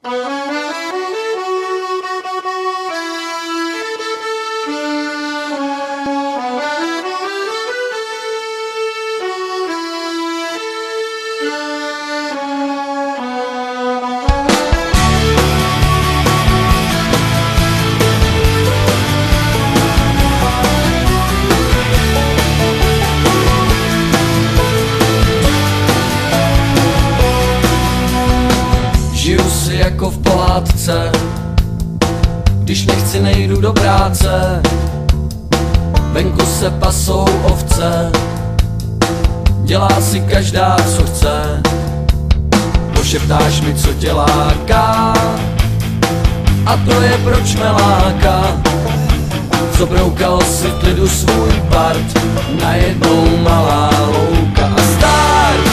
Žiju si jako v pohádce, když nechci, nejdu do práce. Venku se pasou ovce, dělá si každá, co chce. Pošeptáš mi, co tě láká, a to je proč mě láká. Zobroukal si v klidu svůj part, najednou malá louka a start.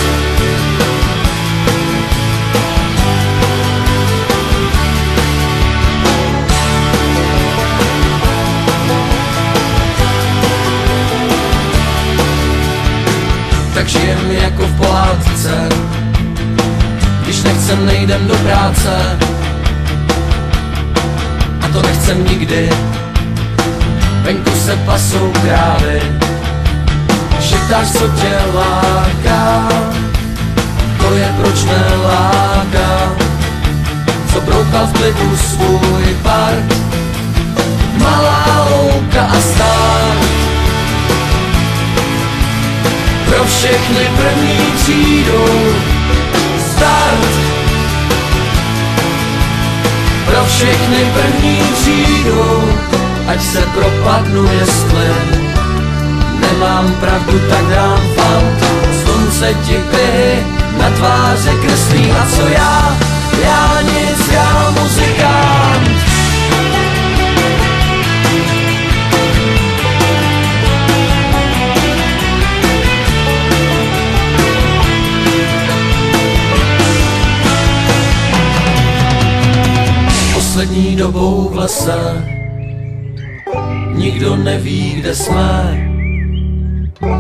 Tak žijem jako v pohádce, když nechcem, nejdem do práce. A to nechcem nikdy, venku se pasou krávy. Šeptáš, co tě láká, to je proč mě láká. Zobroukal v klidu svůj part, malá louka a start. Pro všechny první třídu start. Pro všechny první třídu, ať se propadnu, jestli nemám pravdu, tak dám fant. Slunce ti běhy na tváře kreslí, a co já? Já nic, já muzikant. Poslední dobou v lese nikdo neví, kde jsme.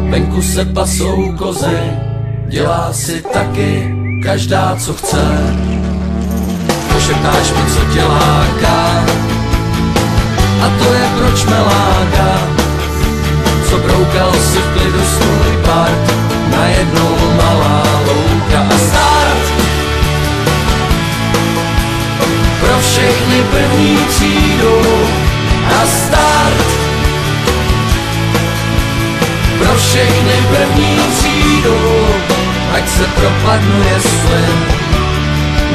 Venku se pasou kozy, dělá si taky každá, co chce. Pošeptáš mi, co tě láká, a to je proč mě láká. Zobroukal si v klidu svůj part, najednou malá louka a start. Pro všechny první třídu a start. Pro všechny první třídu, ať se propadnu, jestli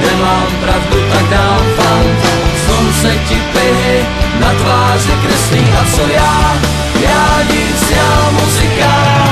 nemám pravdu, tak dám fant. Slunce ti pihy na tváři kreslí, a co já? Já nic, já muzikant.